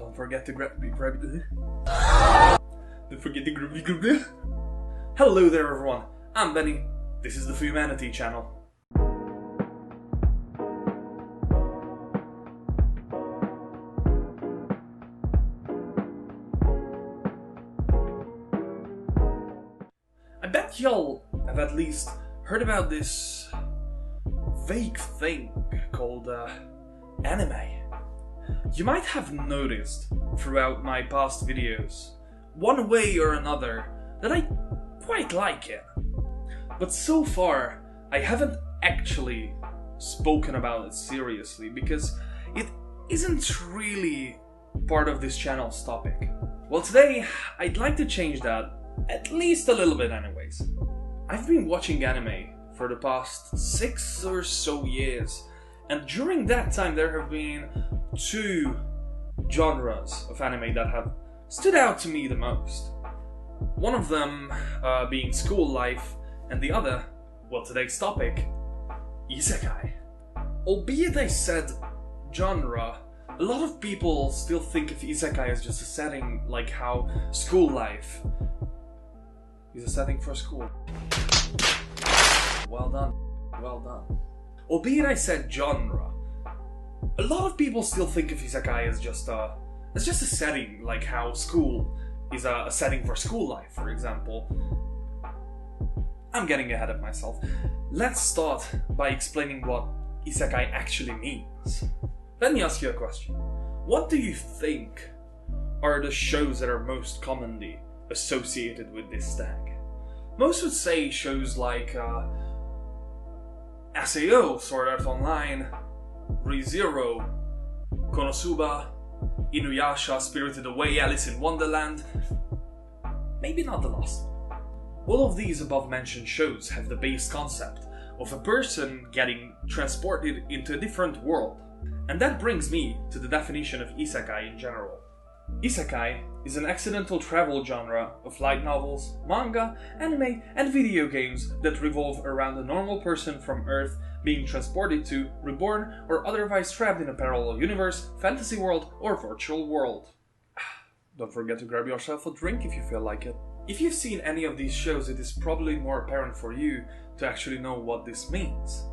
don't forget to grab. Don't forget to grab. Hello there, everyone. I'm Benny. This is the Fuyu Manatee channel. I bet y'all have at least heard about this vague thing called anime. You might have noticed throughout my past videos, one way or another, that I quite like it. But so far, I haven't actually spoken about it seriously because it isn't really part of this channel's topic. Well, today, I'd like to change that, at least a little bit anyways. I've been watching anime for the past 6 or so years, and during that time there have been 2 genres of anime that have stood out to me the most. One of them being school life, and the other, well, today's topic, Isekai. Albeit I said genre, a lot of people still think of Isekai as just a setting like how school life is a setting for school. Well done, well done. Albeit I said genre, a lot of people still think of Isekai as just a setting like how school is a setting for school life, for example. I'm getting ahead of myself. Let's start by explaining what Isekai actually means. Let me ask you a question. What do you think are the shows that are most commonly associated with this tag? Most would say shows like SAO, Sword Art Online, Re:Zero, Konosuba, Inuyasha, Spirited Away, Alice in Wonderland. Maybe not the last one. All of these above-mentioned shows have the base concept of a person getting transported into a different world. And that brings me to the definition of Isekai in general. Isekai is an accidental travel genre of light novels, manga, anime, and video games that revolve around a normal person from Earth being transported to, reborn, or otherwise trapped in a parallel universe, fantasy world, or virtual world. Don't forget to grab yourself a drink if you feel like it. If you've seen any of these shows, it is probably more apparent for you to actually know what this means.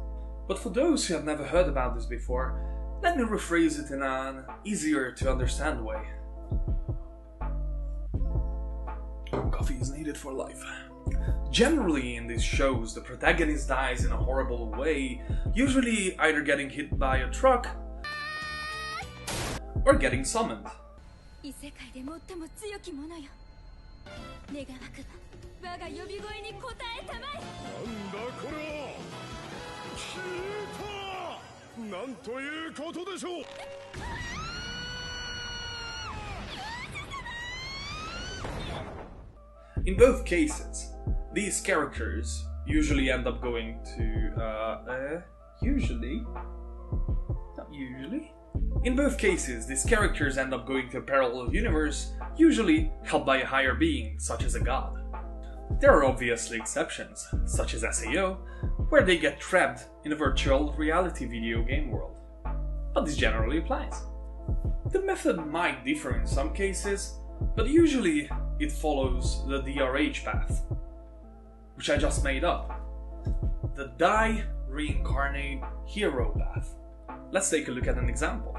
But for those who have never heard about this before, let me rephrase it in an easier to understand way. Coffee is needed for life. Generally in these shows, the protagonist dies in a horrible way, usually either getting hit by a truck or getting summoned. In both cases, these characters usually end up going to, In both cases, these characters end up going to a parallel universe, usually held by a higher being, such as a god. There are obviously exceptions, such as SAO, where they get trapped in a virtual reality video game world. But this generally applies. The method might differ in some cases, but usually it follows the DRH path, which I just made up. The Die Reincarnate Hero path. Let's take a look at an example.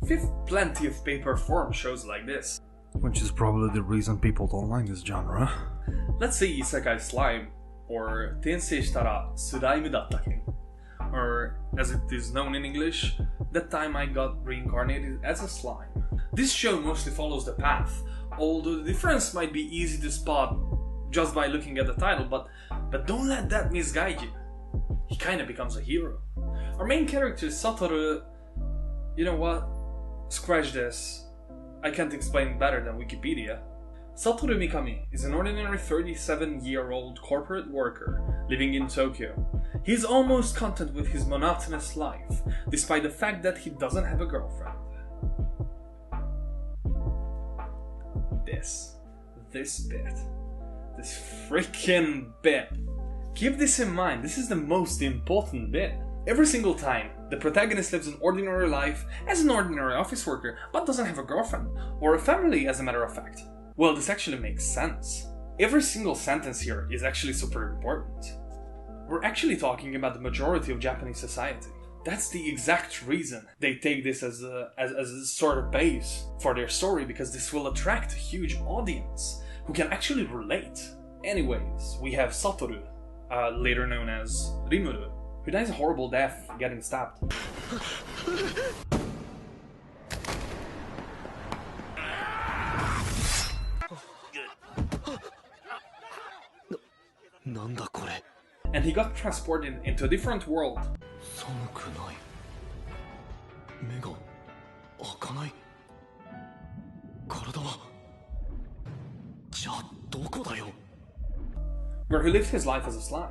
We've plenty of paper form shows like this, which is probably the reason people don't like this genre. Let's say Isekai Slime, or Tensei Shitara Suraimu Dattaken, or as it is known in English, That Time I Got Reincarnated as a Slime. This show mostly follows the path, although the difference might be easy to spot just by looking at the title, but don't let that misguide you. He kinda becomes a hero. Our main character is Satoru. You know what? Scratch this. I can't explain it better than Wikipedia. Satoru Mikami is an ordinary 37-year-old corporate worker living in Tokyo. He is almost content with his monotonous life, despite the fact that he doesn't have a girlfriend. This freaking bit. Keep this in mind, this is the most important bit. Every single time The protagonist lives an ordinary life as an ordinary office worker, but doesn't have a girlfriend, or a family as a matter of fact. Well, this actually makes sense. Every single sentence here is actually super important. We're actually talking about the majority of Japanese society. That's the exact reason they take this as a sort of base for their story, because this will attract a huge audience who can actually relate. Anyways, we have Satoru, later known as Rimuru, who dies a horrible death getting stabbed. And he got transported into a different world. Where he lived his life as a slime.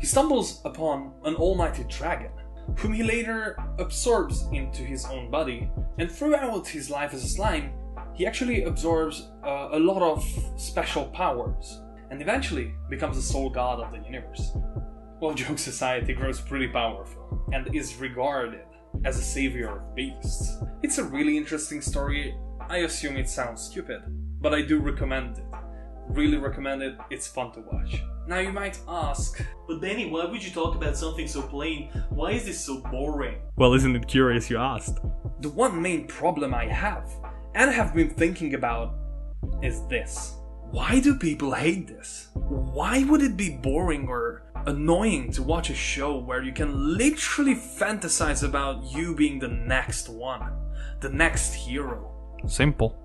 He stumbles upon an almighty dragon, whom he later absorbs into his own body, and throughout his life as a slime, he actually absorbs a lot of special powers, and eventually becomes the sole god of the universe. Well, jokes aside, he grows pretty powerful, and is regarded as a savior of beasts. It's a really interesting story. I assume it sounds stupid, but I do recommend it. Really recommend it, it's fun to watch. Now you might ask, but Benny, why would you talk about something so plain? Why is this so boring? Well, isn't it curious you asked? The one main problem I have, and have been thinking about, is this. Why do people hate this? Why would it be boring or annoying to watch a show where you can literally fantasize about you being the next one? The next hero? Simple.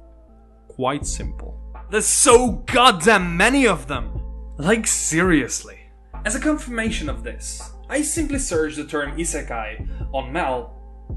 Quite simple. There's so goddamn many of them! Like, seriously. As a confirmation of this, I simply searched the term Isekai on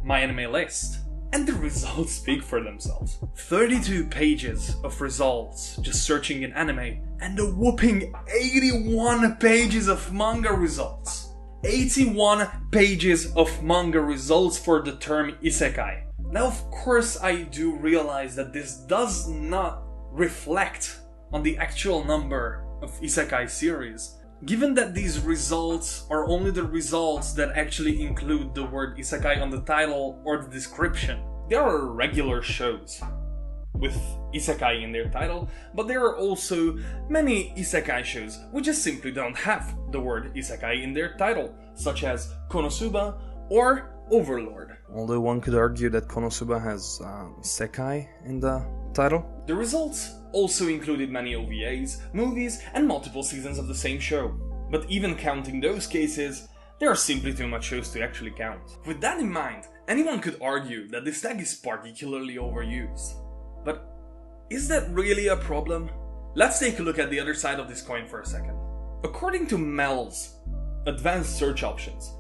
my anime list, and the results speak for themselves. 32 pages of results just searching in anime, and a whopping 81 pages of manga results. 81 pages of manga results for the term Isekai. Now, of course, I do realize that this does not reflect on the actual number of Isekai series, given that these results are only the results that actually include the word Isekai on the title or the description. There are regular shows with Isekai in their title, but there are also many Isekai shows which just simply don't have the word Isekai in their title, such as Konosuba or Overlord. Although one could argue that Konosuba has Sekai in the title. The results also included many OVAs, movies, and multiple seasons of the same show. But even counting those cases, there are simply too much shows to actually count. With that in mind, anyone could argue that this tag is particularly overused. But is that really a problem? Let's take a look at the other side of this coin for a second. According to Mel's advanced search options,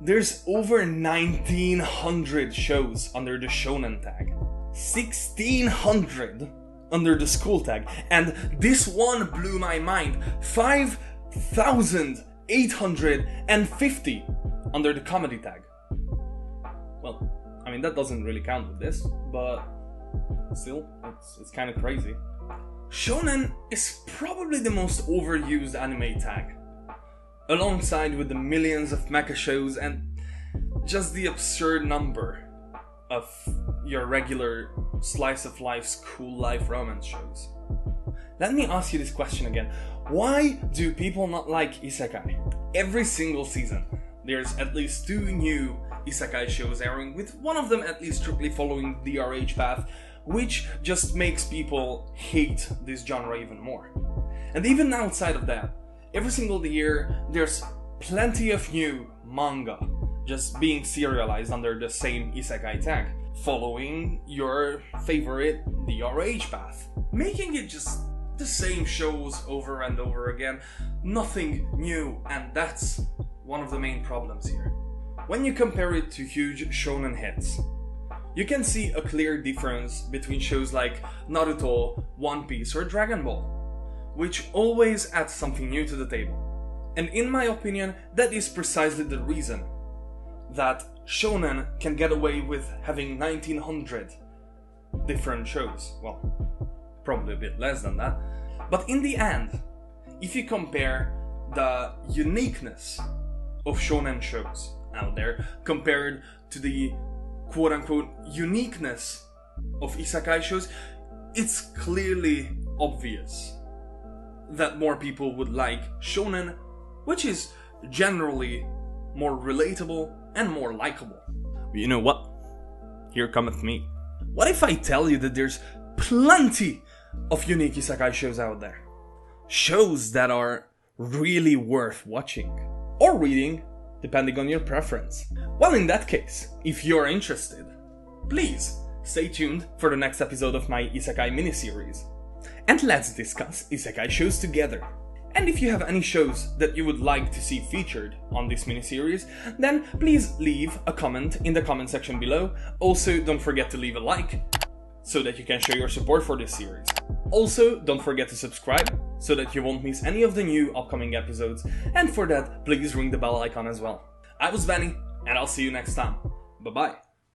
there's over 1900 shows under the shonen tag, 1600 under the school tag, and this one blew my mind, 5850 under the comedy tag. Well, I mean, that doesn't really count with this, but still, it's kind of crazy. Shonen is probably the most overused anime tag, alongside with the millions of mecha shows and just the absurd number of your regular slice of life, school life romance shows. Let me ask you this question again. Why do people not like Isekai? Every single season, there's at least 2 new Isekai shows airing, with one of them at least strictly following the RH path, which just makes people hate this genre even more. And even outside of that, every single year, there's plenty of new manga just being serialized under the same Isekai tag, following your favorite DRH path, making it just the same shows over and over again, nothing new, and that's one of the main problems here. When you compare it to huge shonen hits, you can see a clear difference between shows like Naruto, One Piece, or Dragon Ball, which always adds something new to the table. And in my opinion, that is precisely the reason that shonen can get away with having 1900 different shows. Well, probably a bit less than that. But in the end, if you compare the uniqueness of shonen shows out there compared to the quote-unquote uniqueness of isekai shows, it's clearly obvious that more people would like shonen, which is generally more relatable and more likable. But you know what? Here cometh me. What if I tell you that there's plenty of unique isekai shows out there? Shows that are really worth watching or reading, depending on your preference. Well, in that case, if you're interested, please stay tuned for the next episode of my Isekai miniseries. And let's discuss Isekai shows together. And if you have any shows that you would like to see featured on this miniseries, then please leave a comment in the comment section below. Also, don't forget to leave a like, so that you can show your support for this series. Also, don't forget to subscribe, so that you won't miss any of the new upcoming episodes, and for that, please ring the bell icon as well. I was Benny, and I'll see you next time. Bye bye.